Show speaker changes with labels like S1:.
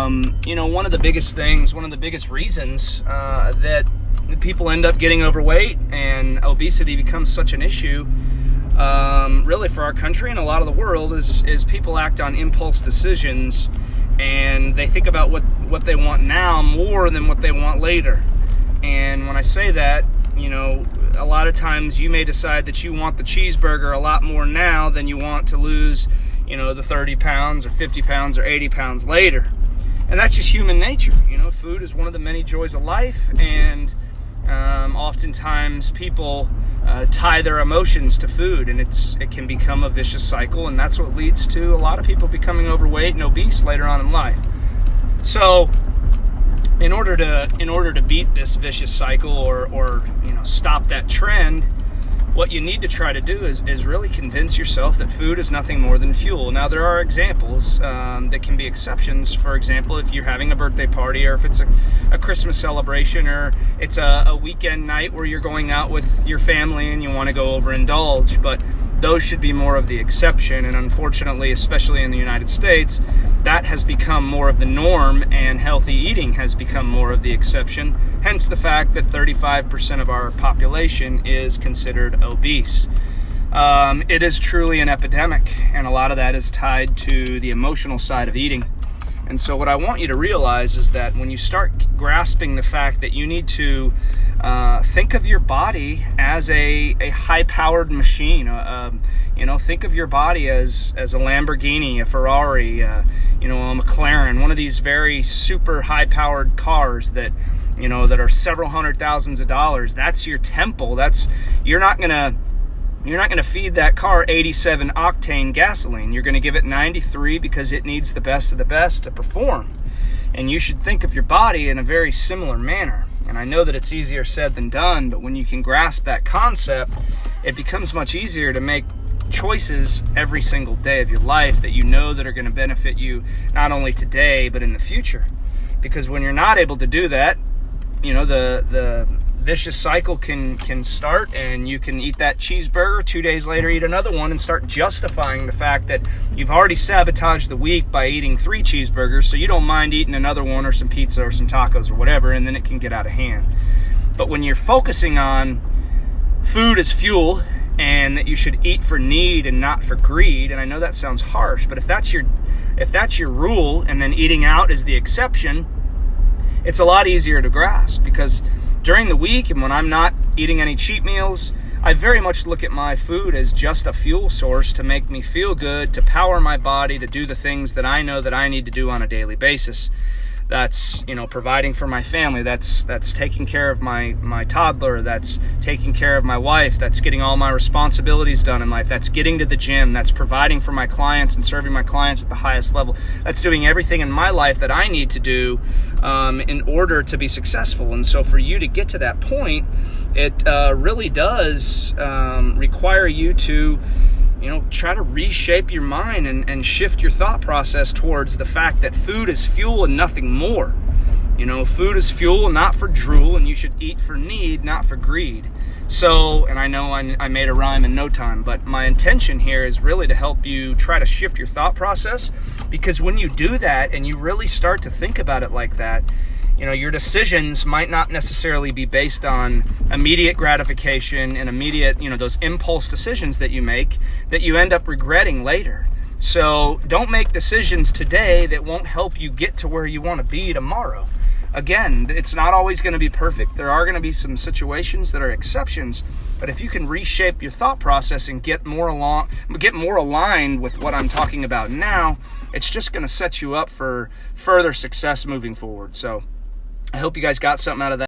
S1: One of the biggest things, one of the biggest reasons that people end up getting overweight and obesity becomes such an issue, really for our country and a lot of the world, is people act on impulse decisions, and they think about what they want now more than what they want later. And when I say that, a lot of times you may decide that you want the cheeseburger a lot more now than you want to lose, the 30 pounds or 50 pounds or 80 pounds later. And that's just human nature. Food is one of the many joys of life, and oftentimes people tie their emotions to food, and it can become a vicious cycle, and that's what leads to a lot of people becoming overweight and obese later on in life. So in order to beat this vicious cycle or stop that trend, what you need to try to do is really convince yourself that food is nothing more than fuel. Now, there are examples that can be exceptions. For example, if you're having a birthday party, or if it's a Christmas celebration, or it's a weekend night where you're going out with your family and you want to go overindulge. But those should be more of the exception, and unfortunately, especially in the United States, that has become more of the norm, and healthy eating has become more of the exception, hence the fact that 35% of our population is considered obese. It is truly an epidemic, and a lot of that is tied to the emotional side of eating. And so what I want you to realize is that when you start grasping the fact that you need to think of your body as a high-powered machine, think of your body as a Lamborghini, a Ferrari, a McLaren, one of these very super high-powered cars that are several hundred thousands of dollars. That's your temple. You're not gonna feed that car 87 octane gasoline. You're gonna give it 93 because it needs the best of the best to perform. And you should think of your body in a very similar manner. And I know that it's easier said than done, but when you can grasp that concept, it becomes much easier to make choices every single day of your life that that are going to benefit you not only today but in the future. Because when you're not able to do that, the vicious cycle can start, and you can eat that cheeseburger, 2 days later eat another one, and start justifying the fact that you've already sabotaged the week by eating 3 cheeseburgers, so you don't mind eating another one, or some pizza or some tacos or whatever, and then it can get out of hand. But when you're focusing on food as fuel, and that you should eat for need and not for greed, and I know that sounds harsh, but if that's your rule, and then eating out is the exception, it's a lot easier to grasp. Because during the week, and when I'm not eating any cheat meals, I very much look at my food as just a fuel source to make me feel good, to power my body to do the things that I know that I need to do on a daily basis. That's, providing for my family. That's taking care of my toddler. That's taking care of my wife. That's getting all my responsibilities done in life. That's getting to the gym. That's providing for my clients and serving my clients at the highest level. That's doing everything in my life that I need to do in order to be successful. And so for you to get to that point, it really does require you to try to reshape your mind and shift your thought process towards the fact that food is fuel and nothing more. Food is fuel, not for drool, and you should eat for need, not for greed. So, and I know I made a rhyme in no time, but my intention here is really to help you try to shift your thought process, because when you do that and you really start to think about it like that, your decisions might not necessarily be based on immediate gratification and immediate, those impulse decisions that you make that you end up regretting later. So don't make decisions today that won't help you get to where you want to be tomorrow. Again, it's not always going to be perfect. There are going to be some situations that are exceptions, but if you can reshape your thought process and get more aligned with what I'm talking about now, it's just going to set you up for further success moving forward. So I hope you guys got something out of that.